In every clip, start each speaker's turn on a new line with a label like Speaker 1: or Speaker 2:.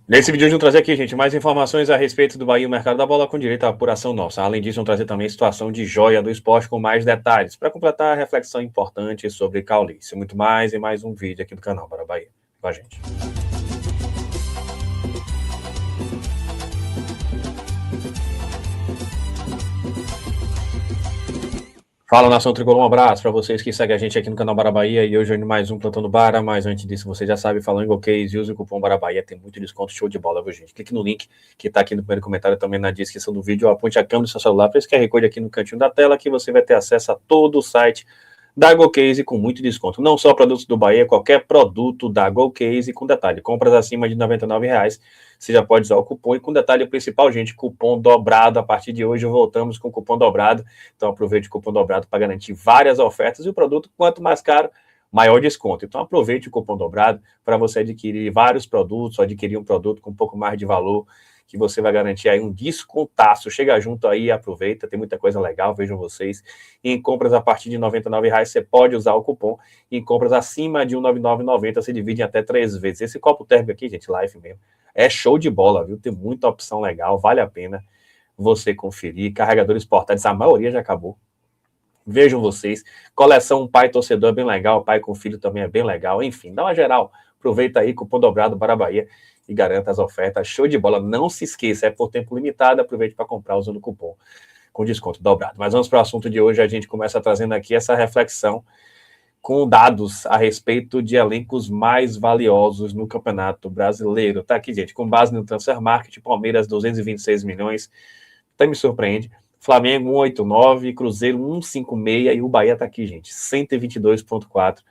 Speaker 1: Nesse vídeo, vamos trazer aqui, gente, mais informações a respeito do Bahia e o mercado da bola com direito à apuração nossa. Além disso, vamos trazer também a situação de joia do esporte com mais detalhes, para completar a reflexão importante sobre Cauli. Isso e muito mais em mais um vídeo aqui do canal Bora Bahia. Com a gente. Fala, nação tricolor, um abraço para vocês que seguem a gente aqui no canal Bara Bahia e hoje mais um Plantão do Bara, mas antes disso, você já sabe, falando em GoCase, use o cupom Bara Bahia, tem muito desconto, show de bola, viu, gente? Clique no link que tá aqui no primeiro comentário, também na descrição do vídeo, aponte a câmera do seu celular para esse QR Code aqui no cantinho da tela, que você vai ter acesso a todo o site da GoCase com muito desconto, não só produtos do Bahia, qualquer produto da GoCase, com detalhe, compras acima de R$ 99, você já pode usar o cupom, e com detalhe principal, gente, cupom dobrado, a partir de hoje voltamos com cupom dobrado, então aproveite o cupom dobrado para garantir várias ofertas, e o produto, quanto mais caro, maior desconto. Então aproveite o cupom dobrado para você adquirir vários produtos, ou adquirir um produto com um pouco mais de valor, que você vai garantir aí um descontaço. Chega junto aí e aproveita, tem muita coisa legal, vejam vocês. E em compras a partir de R$ 99, você pode usar o cupom. E em compras acima de R$ 199,90, você divide em até 3 vezes. Esse copo térmico aqui, gente, live mesmo, é show de bola, viu? Tem muita opção legal, vale a pena você conferir. Carregadores portáteis, a maioria já acabou. Vejam vocês. Coleção pai torcedor é bem legal, pai com filho também é bem legal. Enfim, dá uma geral. Aproveita aí, cupom dobrado para Bahia e garanta as ofertas. Show de bola. Não se esqueça, é por tempo limitado. Aproveite para comprar usando o cupom com desconto dobrado. Mas vamos para o assunto de hoje. A gente começa trazendo aqui essa reflexão com dados a respeito de elencos mais valiosos no Campeonato Brasileiro. Tá aqui, gente, com base no Transfer Market, Palmeiras 226 milhões, até me surpreende. Flamengo 189, Cruzeiro 156 e o Bahia tá aqui, gente, 122,4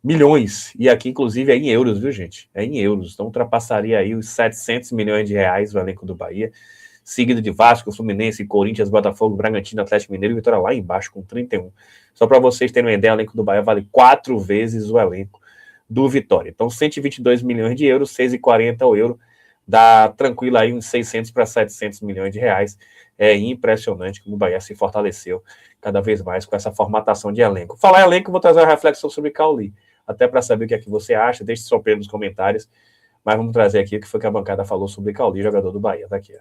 Speaker 1: milhões. E aqui, inclusive, é em euros, viu, gente? É em euros. Então, ultrapassaria aí os 700 milhões de reais o elenco do Bahia, seguido de Vasco, Fluminense, Corinthians, Botafogo, Bragantino, Atlético Mineiro e Vitória lá embaixo com 31. Só para vocês terem uma ideia, o elenco do Bahia vale 4 vezes o elenco do Vitória. Então, 122 milhões de euros, 6,40 o euro, dá tranquilo aí uns 600 para 700 milhões de reais. É impressionante como o Bahia se fortaleceu cada vez mais com essa formatação de elenco. Falar em elenco, vou trazer uma reflexão sobre Cauli, até para saber o que é que você acha, deixe sua opinião nos comentários, mas vamos trazer aqui o que foi que a bancada falou sobre Cauli, jogador do Bahia. Tá aqui, ó.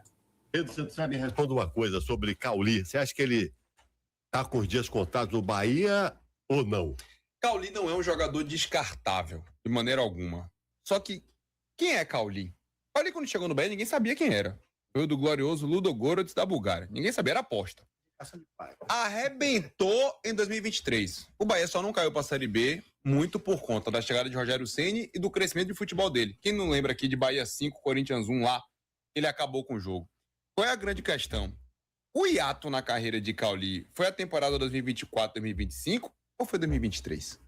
Speaker 2: Pedro, você me responde uma coisa sobre Cauli. Você acha que ele tá com os dias contados no Bahia ou não?
Speaker 3: Cauli não é um jogador descartável, de maneira alguma. Só que, quem é Cauli? Cauli, quando chegou no Bahia, ninguém sabia quem era. Foi do glorioso Ludogorets da Bulgária. Ninguém sabia, era aposta. Arrebentou em 2023. O Bahia só não caiu para a Série B muito por conta da chegada de Rogério Ceni e do crescimento de futebol dele. Quem não lembra aqui de Bahia 5, Corinthians 1 lá, ele acabou com o jogo. Qual é a grande questão? O hiato na carreira de Cauli foi a temporada 2024-2025 ou foi 2023?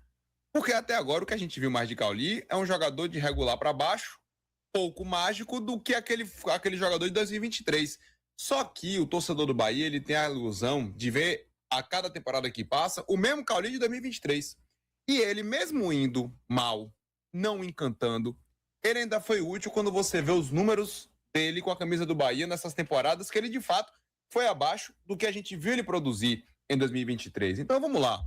Speaker 3: Porque até agora o que a gente viu mais de Cauli é um jogador de regular para baixo, pouco mágico do que aquele jogador de 2023. Só que o torcedor do Bahia ele tem a ilusão de ver a cada temporada que passa o mesmo Cauli de 2023. E ele, mesmo indo mal, não encantando, ele ainda foi útil quando você vê os números dele com a camisa do Bahia nessas temporadas que ele de fato foi abaixo do que a gente viu ele produzir em 2023. Então vamos lá.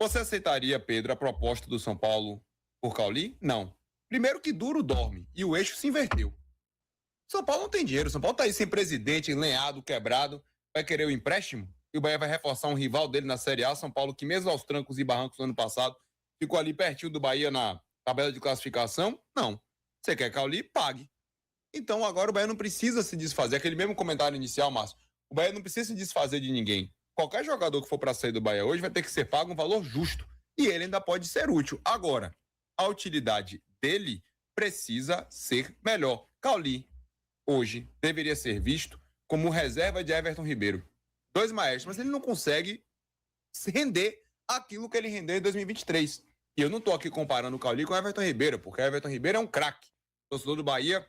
Speaker 3: Você aceitaria, Pedro, a proposta do São Paulo por Cauli? Não. Primeiro que duro dorme e o eixo se inverteu. São Paulo não tem dinheiro. São Paulo tá aí sem presidente, enlenhado, quebrado. Vai querer o empréstimo? E o Bahia vai reforçar um rival dele na Série A. São Paulo, que mesmo aos trancos e barrancos no ano passado, ficou ali pertinho do Bahia na tabela de classificação? Não. Você quer Cauli? Pague. Então agora o Bahia não precisa se desfazer. Aquele mesmo comentário inicial, Márcio. O Bahia não precisa se desfazer de ninguém. Qualquer jogador que for para sair do Bahia hoje vai ter que ser pago um valor justo. E ele ainda pode ser útil. Agora, a utilidade dele precisa ser melhor. Cauli, hoje, deveria ser visto como reserva de Everton Ribeiro. 2 maestros, mas ele não consegue render aquilo que ele rendeu em 2023. E eu não estou aqui comparando o Cauli com o Everton Ribeiro, porque o Everton Ribeiro é um craque. O torcedor do Bahia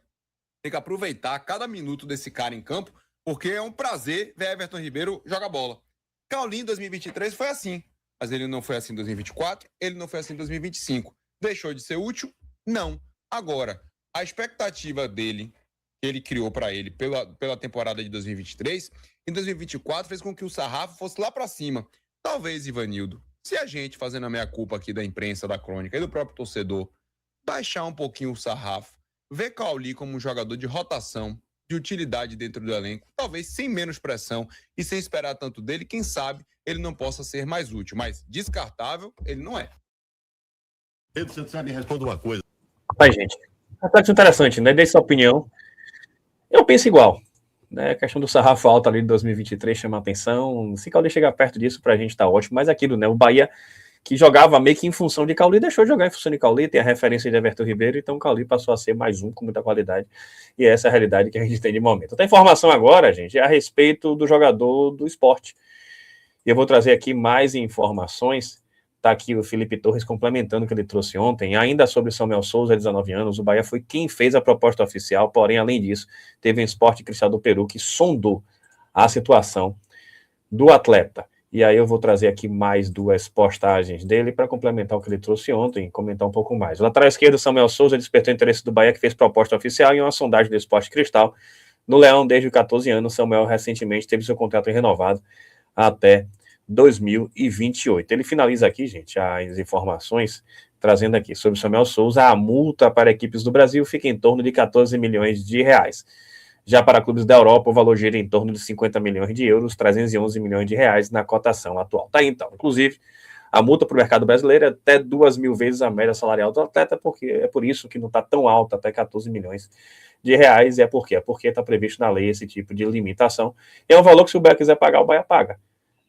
Speaker 3: tem que aproveitar cada minuto desse cara em campo, porque é um prazer ver Everton Ribeiro jogar bola. Cauli em 2023 foi assim, mas ele não foi assim em 2024, ele não foi assim em 2025. Deixou de ser útil? Não. Agora, a expectativa dele, que ele criou para ele pela temporada de 2023, em 2024 fez com que o sarrafo fosse lá para cima. Talvez, Ivanildo, se a gente, fazendo a meia-culpa aqui da imprensa, da crônica e do próprio torcedor, baixar um pouquinho o sarrafo vê Cauli como um jogador de rotação, de utilidade dentro do elenco, talvez sem menos pressão e sem esperar tanto dele, quem sabe ele não possa ser mais útil, mas descartável ele não é.
Speaker 2: Pedro, você me responde uma coisa.
Speaker 1: Rapaz, gente, ataque interessante, né? Dei sua opinião. Eu penso igual, né? A questão do sarrafo alto ali de 2023 chama a atenção. Se Cauli chegar perto disso, pra gente tá ótimo, mas aquilo, né? O Bahia, que jogava meio que em função de Cauli, deixou de jogar em função de Cauli, tem a referência de Everton Ribeiro, então o Cauli passou a ser mais um com muita qualidade, e essa é a realidade que a gente tem de momento. Tem informação agora, gente, a respeito do jogador do Sport, e eu vou trazer aqui mais informações. Tá aqui o Felipe Torres complementando o que ele trouxe ontem, ainda sobre Samuel Souza, 19 anos, o Bahia foi quem fez a proposta oficial, porém, além disso, teve um Sport Cristal do Peru que sondou a situação do atleta. E aí eu vou trazer aqui mais 2 postagens dele para complementar o que ele trouxe ontem e comentar um pouco mais. O lateral esquerdo, Samuel Souza, despertou interesse do Bahia, que fez proposta oficial em uma sondagem do Sport Cristal. No Leão, desde os 14 anos, Samuel recentemente teve seu contrato renovado até 2028. Ele finaliza aqui, gente, as informações, trazendo aqui sobre Samuel Souza, a multa para equipes do Brasil fica em torno de 14 milhões de reais. Já para clubes da Europa, o valor gira em torno de 50 milhões de euros, 311 milhões de reais na cotação atual. Tá aí, então. Inclusive, a multa para o mercado brasileiro é até 2.000 vezes a média salarial do atleta, porque é por isso que não está tão alta, até 14 milhões de reais. E é por quê? É porque está previsto na lei esse tipo de limitação. É um valor que, se o Bahia quiser pagar, o Bahia paga.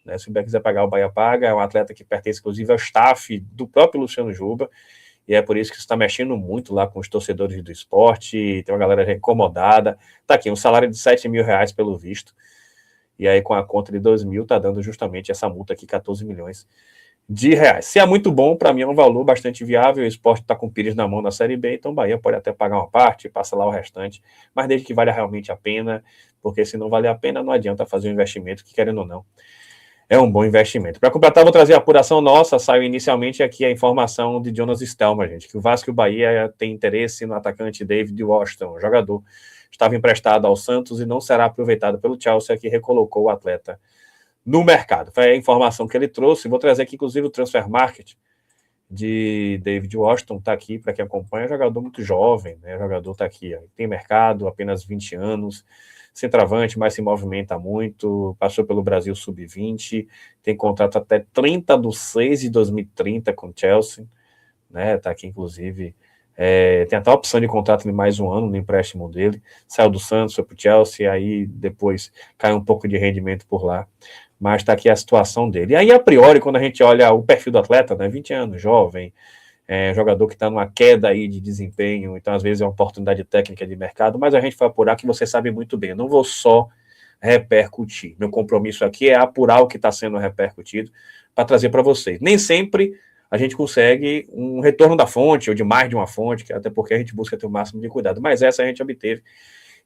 Speaker 1: Né? Se o Bahia quiser pagar, o Bahia paga. É um atleta que pertence, inclusive, ao staff do próprio Luciano Juba. E é por isso que isso está mexendo muito lá com os torcedores do esporte, tem uma galera incomodada. Tá aqui, um salário de 7 mil reais pelo visto, e aí com a conta de 2 mil tá dando justamente essa multa aqui, 14 milhões de reais. Se é muito bom, para mim é um valor bastante viável, o esporte tá com o Pires na mão na Série B, então o Bahia pode até pagar uma parte, passa lá o restante, mas desde que valha realmente a pena, porque se não valer a pena, não adianta fazer um investimento que, querendo ou não, é um bom investimento. Para completar, vou trazer a apuração nossa. Saiu inicialmente aqui a informação de Jonas Stelmar, gente, que o Vasco e o Bahia tem interesse no atacante David Washington. O jogador estava emprestado ao Santos e não será aproveitado pelo Chelsea, que recolocou o atleta no mercado. Foi a informação que ele trouxe. Vou trazer aqui, inclusive, o Transfer Market de David Washington. Está aqui para quem acompanha. É um jogador muito jovem, né? O jogador está aqui, ó. Tem mercado, apenas 20 anos. Centroavante, mas se movimenta muito, passou pelo Brasil Sub-20, tem contrato até 30/6/2030 com o Chelsea, né, tá aqui inclusive, tem até a opção de contrato de mais um ano no empréstimo dele, saiu do Santos, foi pro Chelsea, aí depois caiu um pouco de rendimento por lá, mas tá aqui a situação dele. E aí, a priori, quando a gente olha o perfil do atleta, né, 20 anos, jovem, jogador que está numa queda aí de desempenho, então às vezes é uma oportunidade técnica de mercado, mas a gente vai apurar, que você sabe muito bem, eu não vou só repercutir, meu compromisso aqui é apurar o que está sendo repercutido para trazer para vocês. Nem sempre a gente consegue um retorno da fonte, ou de mais de uma fonte, até porque a gente busca ter o máximo de cuidado, mas essa a gente obteve,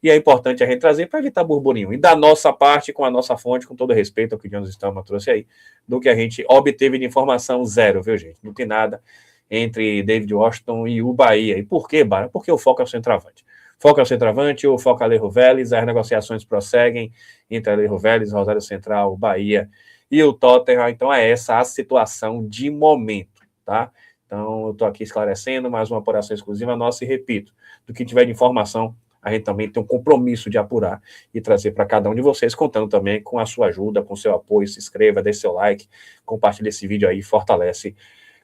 Speaker 1: e é importante a gente trazer para evitar burburinho, e da nossa parte, com a nossa fonte, com todo respeito ao que o Jonas Stelmar trouxe aí, do que a gente obteve de informação, zero, viu, gente? Não tem nada entre David Washington e o Bahia. E por quê, Bara? Porque o foco é o centroavante. Foco é o centroavante, o foco é Alejo Vélez, as negociações prosseguem entre Alejo Vélez, Rosário Central, Bahia e o Tottenham. Então é essa a situação de momento, tá? Então eu estou aqui esclarecendo, mais uma apuração exclusiva nossa, e repito, do que tiver de informação, a gente também tem um compromisso de apurar e trazer para cada um de vocês, contando também com a sua ajuda, com o seu apoio. Se inscreva, deixe seu like, compartilhe esse vídeo aí, fortalece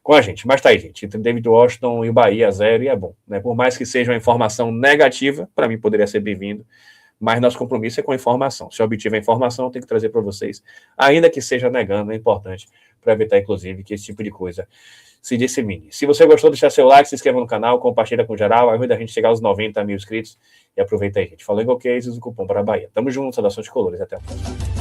Speaker 1: com a gente. Mas tá aí, gente, entre David Washington e o Bahia, 0, e é bom, né? Por mais que seja uma informação negativa, para mim poderia ser bem-vindo, mas nosso compromisso é com a informação. Se eu obtiver a informação, eu tenho que trazer para vocês, ainda que seja negando, é importante, para evitar, inclusive, que esse tipo de coisa se dissemine. Se você gostou, deixa seu like, se inscreva no canal, compartilha com geral, ajuda a gente a chegar aos 90 mil inscritos, e aproveita aí, gente. Falou em Gocases, o cupom para a Bahia. Tamo junto, saudações de colores, até a próxima.